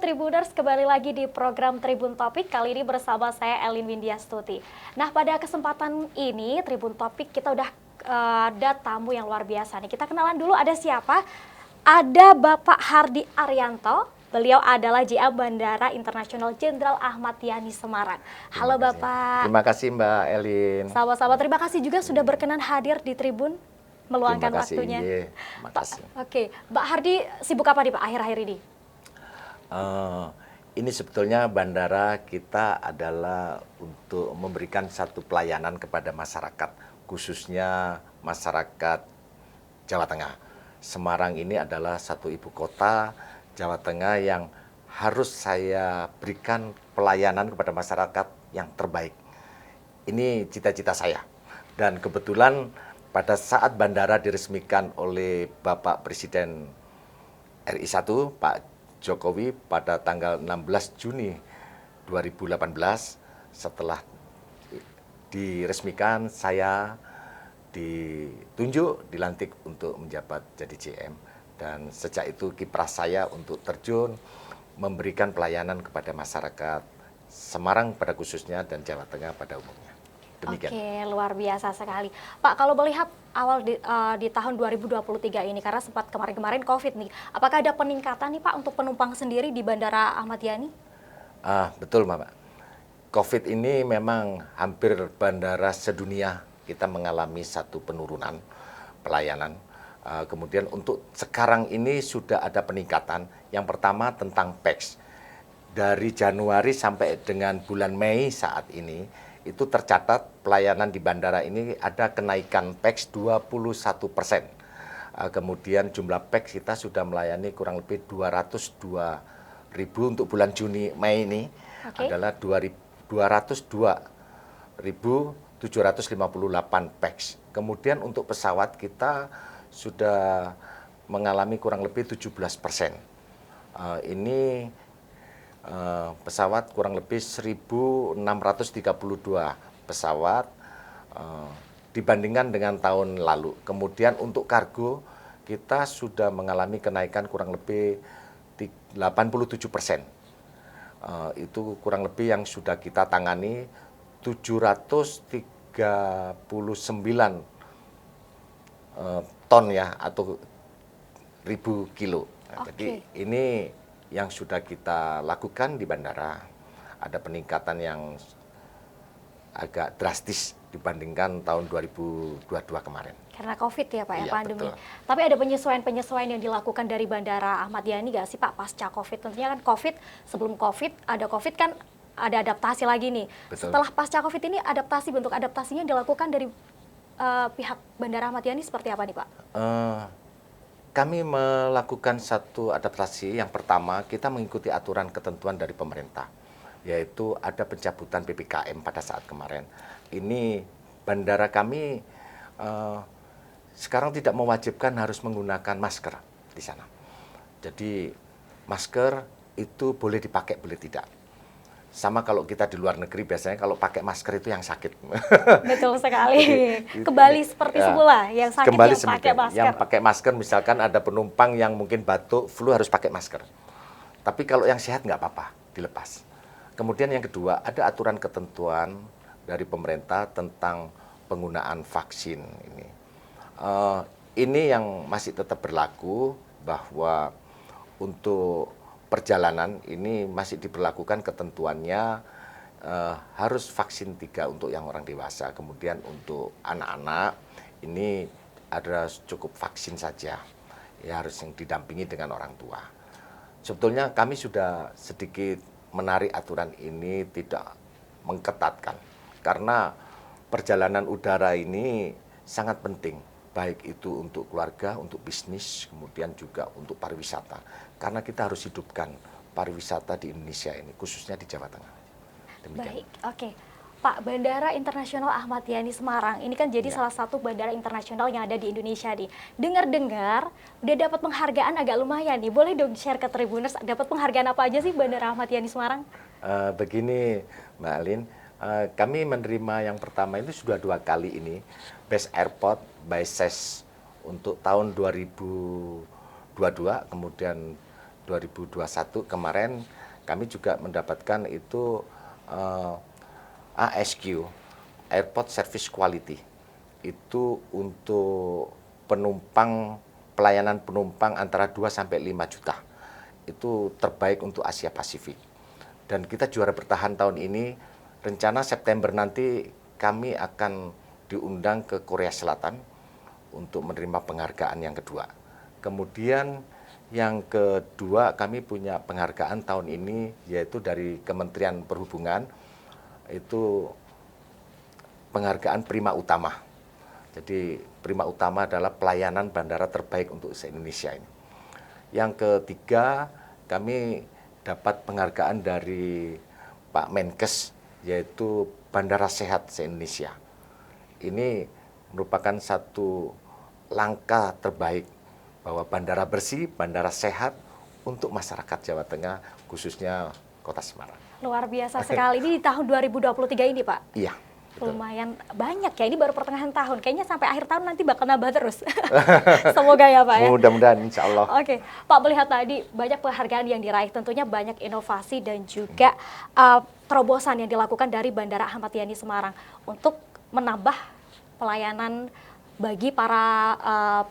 Tribuners, kembali lagi di program Tribun Topik, kali ini bersama saya Elin Windiastuti. Nah, pada kesempatan ini Tribun Topik kita udah ada tamu yang luar biasa nih. Kita kenalan dulu, ada siapa? Ada Bapak Hardy Arianto, beliau adalah JA Bandara Internasional Jenderal Ahmad Yani Semarang. Halo Bapak. Terima kasih Mbak Elin. Sama-sama, terima kasih juga sudah berkenan hadir di Tribun, meluangkan Terima kasih, waktunya. Terima kasih. Oke, Mbak Hardy sibuk apa nih Pak akhir-akhir ini? Ini sebetulnya bandara kita adalah untuk memberikan satu pelayanan kepada masyarakat, khususnya masyarakat Jawa Tengah. Semarang ini adalah satu ibu kota Jawa Tengah yang harus saya berikan pelayanan kepada masyarakat yang terbaik. Ini cita-cita saya. Dan kebetulan pada saat bandara diresmikan oleh Bapak Presiden RI 1, Pak Jokowi pada tanggal 16 Juni 2018, setelah diresmikan saya dilantik untuk menjabat jadi JM, dan sejak itu kiprah saya untuk terjun memberikan pelayanan kepada masyarakat Semarang pada khususnya dan Jawa Tengah pada umumnya. Demikian. Oke, luar biasa sekali. Pak, kalau melihat awal di tahun 2023 ini, karena sempat kemarin-kemarin COVID nih, apakah ada peningkatan nih Pak untuk penumpang sendiri di Bandara Ahmad Yani? Betul Mbak. COVID ini memang hampir bandara sedunia kita mengalami satu penurunan pelayanan. Kemudian untuk sekarang ini sudah ada peningkatan. Yang pertama tentang PAX. Dari Januari sampai dengan bulan Mei saat ini, itu tercatat pelayanan di bandara ini ada kenaikan PAX 21%. Kemudian jumlah PAX kita sudah melayani kurang lebih 202.000 untuk bulan Mei ini, adalah 202.758 PAX. Kemudian untuk pesawat kita sudah mengalami kurang lebih 17%. Ini pesawat kurang lebih 1.632 pesawat dibandingkan dengan tahun lalu. Kemudian untuk kargo kita sudah mengalami kenaikan kurang lebih 87%. Itu kurang lebih yang sudah kita tangani 739 ton ya, atau 1.000 kilo. Jadi ini yang sudah kita lakukan di bandara. Ada peningkatan yang agak drastis dibandingkan tahun 2022 kemarin. Karena COVID ya Pak, ya, iya, pandemi. Betul. Tapi ada penyesuaian-penyesuaian yang dilakukan dari Bandara Ahmad Yani nggak sih Pak pasca COVID? Tentunya kan COVID, sebelum COVID, ada COVID kan ada adaptasi lagi nih. Betul. Setelah pasca COVID ini bentuk adaptasinya dilakukan dari pihak Bandara Ahmad Yani seperti apa nih Pak? Kami melakukan satu adaptasi. Yang pertama, kita mengikuti aturan ketentuan dari pemerintah, yaitu ada pencabutan PPKM pada saat kemarin. Ini bandara kami sekarang tidak mewajibkan harus menggunakan masker di sana. Jadi masker itu boleh dipakai, boleh tidak. Sama kalau kita di luar negeri, biasanya kalau pakai masker itu yang sakit. Betul sekali. Kembali seperti semula, yang sakit kembali yang pakai masker. Yang pakai masker, misalkan ada penumpang yang mungkin batuk, flu harus pakai masker. Tapi kalau yang sehat nggak apa-apa, dilepas. Kemudian yang kedua, ada aturan ketentuan dari pemerintah tentang penggunaan vaksin ini. Ini yang masih tetap berlaku, bahwa untuk perjalanan ini masih diberlakukan ketentuannya harus vaksin 3 untuk yang orang dewasa. Kemudian untuk anak-anak ini ada cukup vaksin saja, ya harus yang didampingi dengan orang tua. Sebetulnya kami sudah sedikit menarik aturan ini, tidak mengketatkan, karena perjalanan udara ini sangat penting, baik itu untuk keluarga, untuk bisnis, kemudian juga untuk pariwisata. Karena kita harus hidupkan pariwisata di Indonesia ini, khususnya di Jawa Tengah. Demikian. Baik, oke. Pak, Bandara Internasional Ahmad Yani Semarang ini kan jadi salah satu bandara internasional yang ada di Indonesia nih. Dengar-dengar udah dapat penghargaan agak lumayan nih. Boleh dong share ke Tribuners, dapat penghargaan apa aja sih Bandara Ahmad Yani Semarang? Begini Mbak Alin, kami menerima yang pertama itu sudah 2 kali ini, Best Airport by SES untuk tahun 2022, kemudian 2021 kemarin kami juga mendapatkan itu ASQ, Airport Service Quality. Itu untuk penumpang, pelayanan penumpang antara 2 sampai 5 juta. Itu terbaik untuk Asia Pasifik. Dan kita juara bertahan tahun ini. Rencana September nanti kami akan diundang ke Korea Selatan untuk menerima penghargaan yang kedua. Kemudian yang kedua kami punya penghargaan tahun ini yaitu dari Kementerian Perhubungan, itu penghargaan Prima Utama. Jadi Prima Utama adalah pelayanan bandara terbaik untuk se-Indonesia ini. Yang ketiga kami dapat penghargaan dari Pak Menkes yaitu Bandara Sehat se-Indonesia. Ini merupakan satu langkah terbaik bahwa bandara bersih, bandara sehat untuk masyarakat Jawa Tengah, khususnya Kota Semarang. Luar biasa sekali. Ini di tahun 2023 ini, Pak? Iya. Betul. Lumayan banyak ya, ini baru pertengahan tahun. Kayaknya sampai akhir tahun nanti bakal nambah terus. Semoga ya Pak ya. Mudah-mudahan insya Allah. Oke, Pak, melihat tadi banyak penghargaan yang diraih, tentunya banyak inovasi dan juga terobosan yang dilakukan dari Bandara Ahmad Yani Semarang untuk menambah pelayanan bagi para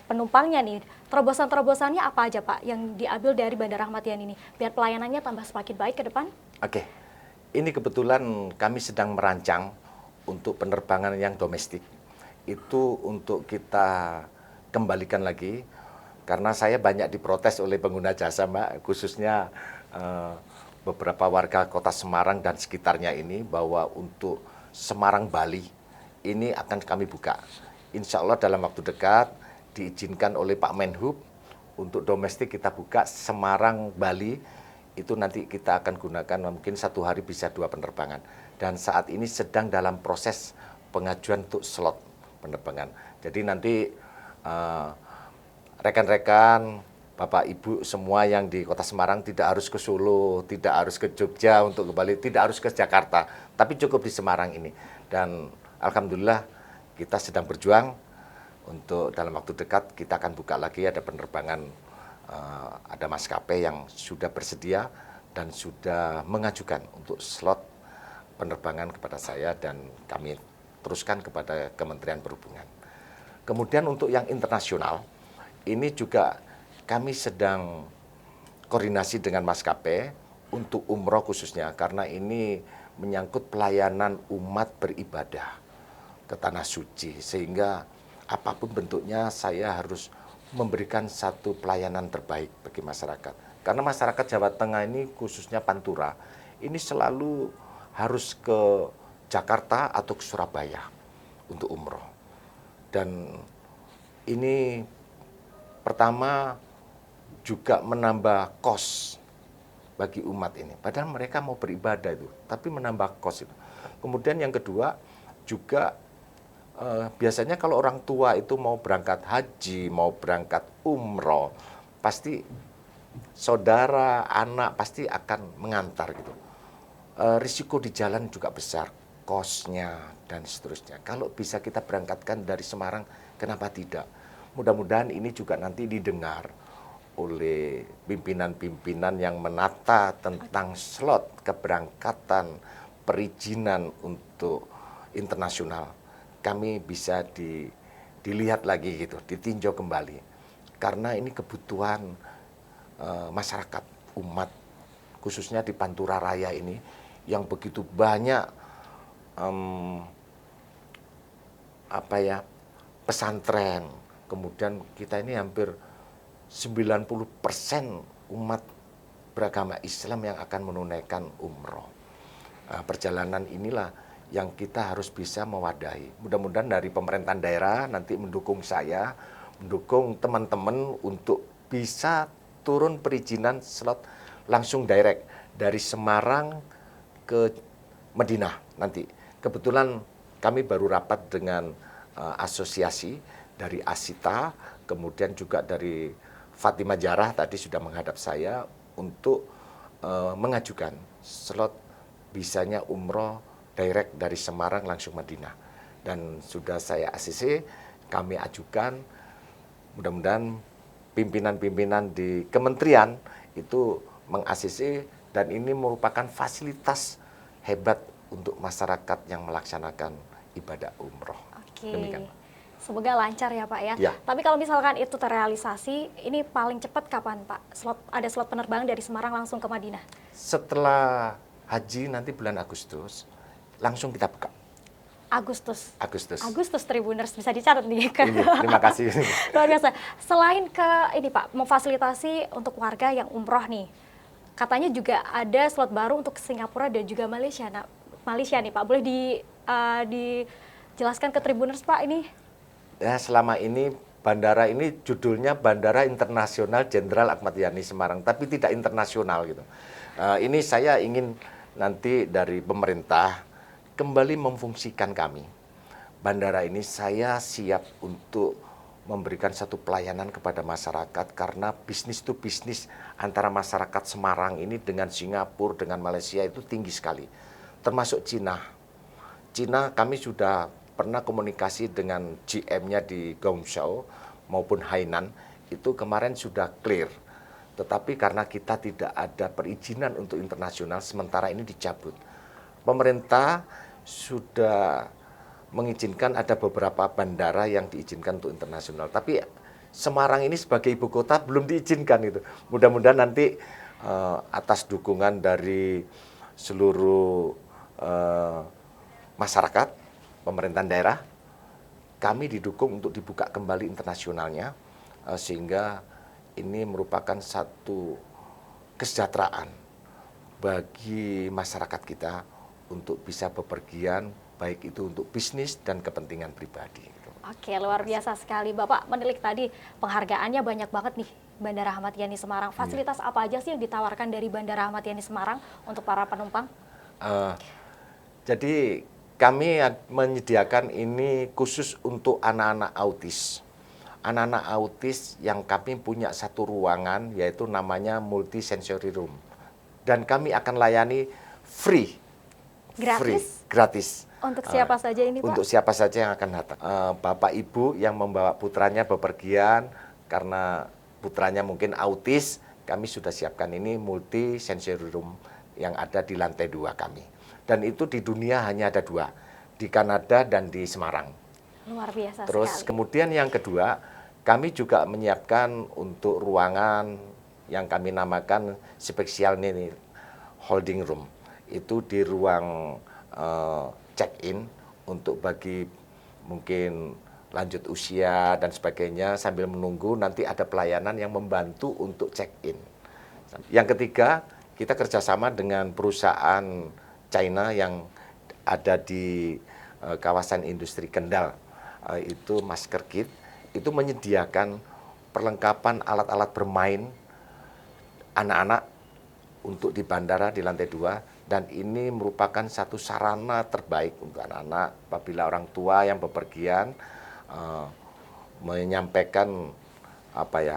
penumpangnya nih. Terobosan-terobosannya apa aja Pak yang diambil dari Bandara Ahmad Yani ini biar pelayanannya tambah semakin baik ke depan? Oke, ini kebetulan kami sedang merancang untuk penerbangan yang domestik. Itu untuk kita kembalikan lagi, karena saya banyak diprotes oleh pengguna jasa Mbak, khususnya beberapa warga Kota Semarang dan sekitarnya ini, bahwa untuk Semarang Bali ini akan kami buka. Insya Allah dalam waktu dekat diizinkan oleh Pak Menhub untuk domestik kita buka Semarang Bali. Itu nanti kita akan gunakan mungkin satu hari bisa 2 penerbangan. Dan saat ini sedang dalam proses pengajuan untuk slot penerbangan. Jadi nanti rekan-rekan, Bapak Ibu semua yang di Kota Semarang tidak harus ke Solo, tidak harus ke Jogja untuk kembali, tidak harus ke Jakarta, tapi cukup di Semarang ini. Dan alhamdulillah kita sedang berjuang untuk dalam waktu dekat kita akan buka lagi ada penerbangan, ada maskapai yang sudah bersedia dan sudah mengajukan untuk slot penerbangan kepada saya dan kami teruskan kepada Kementerian Perhubungan. Kemudian untuk yang internasional, ini juga kami sedang koordinasi dengan maskapai untuk umroh khususnya, karena ini menyangkut pelayanan umat beribadah ke Tanah Suci, sehingga apapun bentuknya saya harus memberikan satu pelayanan terbaik bagi masyarakat. Karena masyarakat Jawa Tengah ini khususnya Pantura, ini selalu harus ke Jakarta atau ke Surabaya untuk umroh. Dan ini pertama juga menambah kos bagi umat ini. Padahal mereka mau beribadah itu, tapi menambah kos itu. Kemudian yang kedua juga biasanya kalau orang tua itu mau berangkat haji, mau berangkat umroh, pasti saudara, anak pasti akan mengantar gitu. Risiko di jalan juga besar, kosnya dan seterusnya. Kalau bisa kita berangkatkan dari Semarang, kenapa tidak? Mudah-mudahan ini juga nanti didengar oleh pimpinan-pimpinan yang menata tentang slot keberangkatan perizinan untuk internasional. Kami bisa dilihat lagi gitu, ditinjau kembali. Karena ini kebutuhan masyarakat, umat, khususnya di Pantura Raya ini, yang begitu banyak pesantren. Kemudian kita ini hampir 90% umat beragama Islam yang akan menunaikan umroh. Perjalanan inilah yang kita harus bisa mewadahi. Mudah-mudahan dari pemerintahan daerah nanti mendukung saya, mendukung teman-teman untuk bisa turun perizinan slot langsung direct dari Semarang ke Madinah nanti. Kebetulan kami baru rapat dengan asosiasi dari Asita, kemudian juga dari Fatimah Jarrah tadi sudah menghadap saya untuk mengajukan slot bisanya umroh direct dari Semarang langsung Madinah. Dan sudah saya ACC, kami ajukan, mudah-mudahan pimpinan-pimpinan di kementerian itu meng-ACC, dan ini merupakan fasilitas hebat untuk masyarakat yang melaksanakan ibadah umroh. Oke. Demikian. Semoga lancar ya Pak ya. Ya. Tapi kalau misalkan itu terrealisasi, ini paling cepat kapan Pak? Ada slot penerbangan dari Semarang langsung ke Madinah? Setelah haji nanti bulan Agustus, langsung kita buka. Agustus. Agustus Tribuners bisa dicatat nih. Terima kasih. Luar biasa. Selain ke ini Pak, memfasilitasi untuk warga yang umroh nih, katanya juga ada slot baru untuk Singapura dan juga Malaysia. Nah, Malaysia nih Pak, boleh dijelaskan ke Tribuners Pak ini? Ya, selama ini bandara ini judulnya Bandara Internasional Jenderal Ahmad Yani Semarang, tapi tidak internasional gitu. Ini saya ingin nanti dari pemerintah kembali memfungsikan kami. Bandara ini saya siap untuk memberikan satu pelayanan kepada masyarakat, karena bisnis to bisnis antara masyarakat Semarang ini dengan Singapura, dengan Malaysia itu tinggi sekali. Termasuk Cina. Cina kami sudah pernah komunikasi dengan GM-nya di Guangzhou maupun Hainan, itu kemarin sudah clear. Tetapi karena kita tidak ada perizinan untuk internasional, sementara ini dicabut. Pemerintah sudah mengizinkan ada beberapa bandara yang diizinkan untuk internasional. Tapi Semarang ini sebagai ibu kota belum diizinkan itu. Mudah-mudahan nanti atas dukungan dari seluruh masyarakat, pemerintahan daerah, kami didukung untuk dibuka kembali internasionalnya, sehingga ini merupakan satu kesejahteraan bagi masyarakat kita untuk bisa bepergian, baik itu untuk bisnis dan kepentingan pribadi. Oke, luar biasa sekali. Bapak menilik tadi penghargaannya banyak banget nih Bandara Ahmad Yani Semarang. Fasilitas apa aja sih yang ditawarkan dari Bandara Ahmad Yani Semarang untuk para penumpang? Jadi kami menyediakan ini khusus untuk anak-anak autis. Anak-anak autis yang kami punya satu ruangan, yaitu namanya multi-sensory room. Dan kami akan layani free. Gratis? Gratis. Untuk siapa saja ini Pak? Untuk siapa saja yang akan datang. Bapak Ibu yang membawa putranya bepergian, karena putranya mungkin autis, kami sudah siapkan ini multi-sensory room yang ada di lantai 2 kami. Dan itu di dunia hanya ada 2, di Kanada dan di Semarang. Luar biasa Terus sekali. kemudian yang kedua, kami juga menyiapkan untuk ruangan yang kami namakan spesial ini, holding room. Itu di ruang check-in untuk bagi mungkin lanjut usia dan sebagainya, sambil menunggu nanti ada pelayanan yang membantu untuk check-in. Yang ketiga, kita kerjasama dengan perusahaan China yang ada di kawasan industri Kendal, itu Masker Kit, itu menyediakan perlengkapan alat-alat bermain anak-anak untuk di bandara di lantai 2. Dan ini merupakan satu sarana terbaik untuk anak-anak apabila orang tua yang bepergian menyampaikan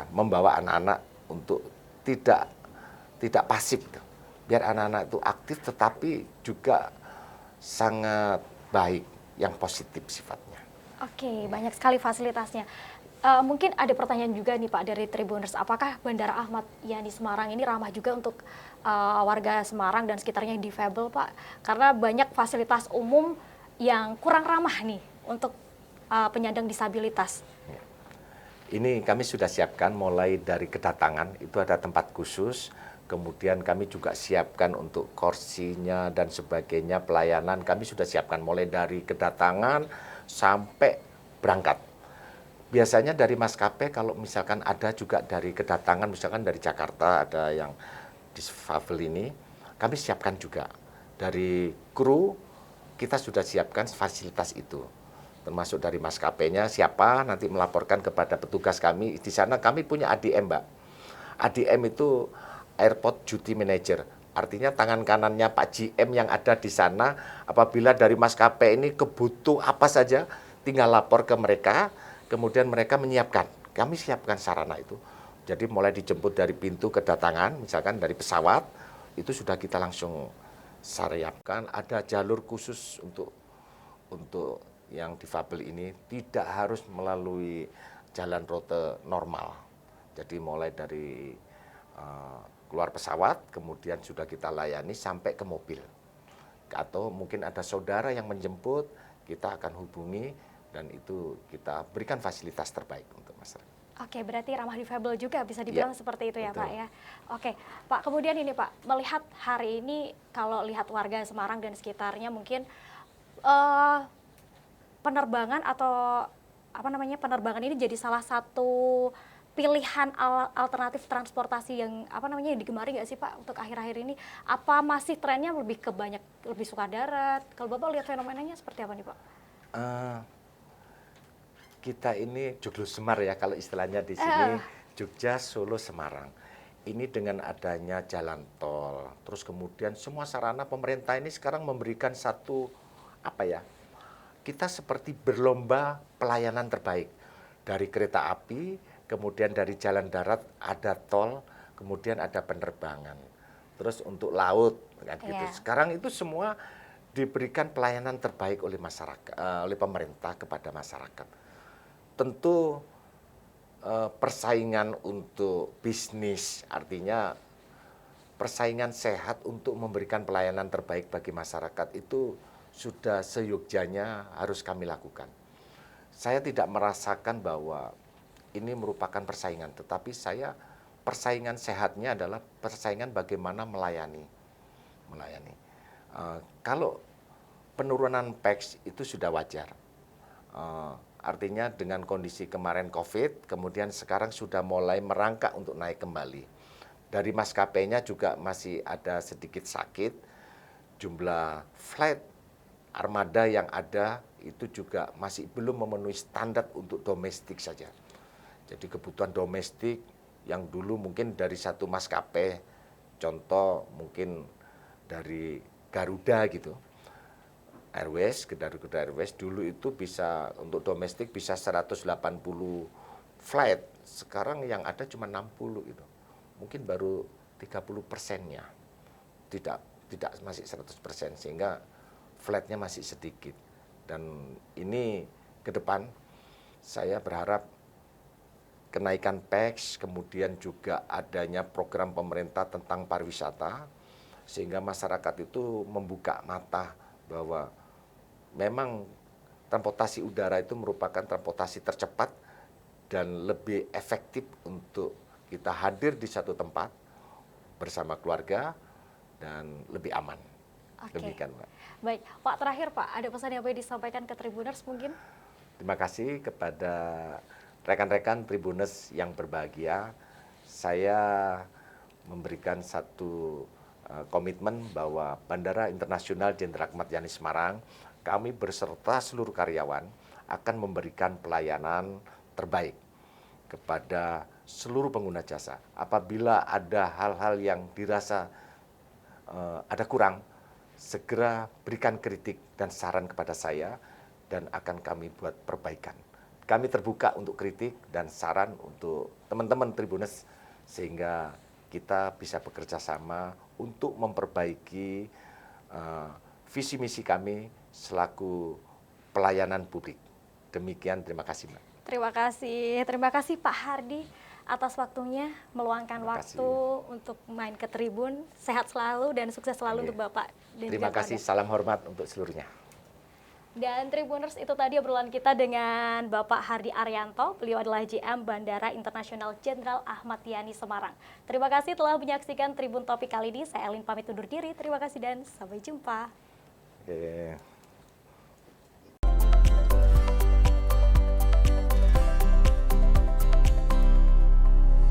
membawa anak-anak untuk tidak pasif, biar anak-anak itu aktif tetapi juga sangat baik, yang positif sifatnya. Oke, banyak sekali fasilitasnya. Mungkin ada pertanyaan juga nih Pak dari Tribuners, apakah Bandara Ahmad Yani Semarang ini ramah juga untuk warga Semarang dan sekitarnya yang difabel Pak? Karena banyak fasilitas umum yang kurang ramah nih untuk penyandang disabilitas. Ini kami sudah siapkan mulai dari kedatangan, itu ada tempat khusus, kemudian kami juga siapkan untuk kursinya dan sebagainya, pelayanan kami sudah siapkan mulai dari kedatangan sampai berangkat. Biasanya dari maskapai kalau misalkan ada juga dari kedatangan, misalkan dari Jakarta ada yang disfabel ini, kami siapkan juga. Dari kru kita sudah siapkan fasilitas itu. Termasuk dari maskapainya siapa nanti melaporkan kepada petugas kami. Di sana kami punya ADM, Mbak. ADM itu Airport Duty Manager. Artinya tangan kanannya Pak GM yang ada di sana, apabila dari maskapai ini kebutuh apa saja, tinggal lapor ke mereka. Kemudian mereka menyiapkan, kami siapkan sarana itu. Jadi mulai dijemput dari pintu kedatangan, misalkan dari pesawat, itu sudah kita langsung siapkan. Ada jalur khusus untuk yang difabel ini, tidak harus melalui jalan rute normal. Jadi mulai dari keluar pesawat, kemudian sudah kita layani sampai ke mobil. Atau mungkin ada saudara yang menjemput, kita akan hubungi dan itu kita berikan fasilitas terbaik untuk masyarakat. Oke, berarti ramah difabel juga bisa dibilang Ya, seperti itu ya betul. Pak ya. Oke, Pak, kemudian ini Pak, melihat hari ini kalau lihat warga Semarang dan sekitarnya mungkin eh, penerbangan atau apa namanya penerbangan ini jadi salah satu pilihan alternatif transportasi yang apa namanya yang digemari nggak sih Pak untuk akhir-akhir ini? Apa masih trennya lebih ke lebih suka darat? Kalau Bapak lihat fenomenanya seperti apa nih Pak? Eh, kita ini Joglo Semar ya kalau istilahnya di Eh, sini Jogja, Solo, Semarang. Ini dengan adanya jalan tol, terus kemudian semua sarana pemerintah ini sekarang memberikan satu apa ya? Kita seperti berlomba pelayanan terbaik. Dari kereta api, kemudian dari jalan darat ada tol, kemudian ada penerbangan. Terus untuk laut kan gitu. Iya. Sekarang itu semua diberikan pelayanan terbaik oleh masyarakat, oleh pemerintah kepada masyarakat. Tentu persaingan untuk bisnis, artinya persaingan sehat untuk memberikan pelayanan terbaik bagi masyarakat itu sudah seyogyanya harus kami lakukan. Saya tidak merasakan bahwa ini merupakan persaingan, tetapi saya persaingan sehatnya adalah persaingan bagaimana melayani. Kalau penurunan PEX itu sudah wajar. Artinya dengan kondisi kemarin COVID, kemudian sekarang sudah mulai merangkak untuk naik kembali. Dari maskapainya juga masih ada sedikit sakit, jumlah flight armada yang ada itu juga masih belum memenuhi standar untuk domestik saja. Jadi kebutuhan domestik yang dulu mungkin dari satu maskapai, contoh mungkin dari Garuda gitu, Airways, Garuda Airways dulu itu bisa untuk domestik bisa 180 flight, sekarang yang ada cuma 60 gitu. Mungkin baru 30%-nya. Tidak masih 100% sehingga flightnya masih sedikit. Dan ini ke depan saya berharap kenaikan PEX, kemudian juga adanya program pemerintah tentang pariwisata sehingga masyarakat itu membuka mata bahwa memang transportasi udara itu merupakan transportasi tercepat dan lebih efektif untuk kita hadir di satu tempat bersama keluarga dan lebih aman. Oke. Demikian, Pak. Baik, Pak, terakhir Pak, ada pesan yang boleh disampaikan ke Tribuners mungkin? Terima kasih kepada rekan-rekan Tribuners yang berbahagia. Saya memberikan satu komitmen bahwa Bandara Internasional Jenderal Ahmad Yani Semarang, kami berserta seluruh karyawan akan memberikan pelayanan terbaik kepada seluruh pengguna jasa. Apabila ada hal-hal yang dirasa ada kurang, segera berikan kritik dan saran kepada saya dan akan kami buat perbaikan. Kami terbuka untuk kritik dan saran untuk teman-teman Tribuners sehingga kita bisa bekerja sama untuk memperbaiki visi misi kami selaku pelayanan publik. Demikian, terima kasih, Mbak. Terima kasih Pak Hardi atas waktunya meluangkan Terima kasih. waktu untuk main ke Tribun. Sehat selalu dan sukses selalu Oke. untuk Bapak dan Terima juga kasih, keluarga. salam hormat untuk seluruhnya. Dan Tribuners, itu tadi obrolan kita dengan Bapak Hardi Arianto. Beliau adalah GM Bandara Internasional Jenderal Ahmad Yani Semarang. Terima kasih telah menyaksikan Tribun Topik kali ini. Saya Elin pamit undur diri. Terima kasih dan sampai jumpa. Oke.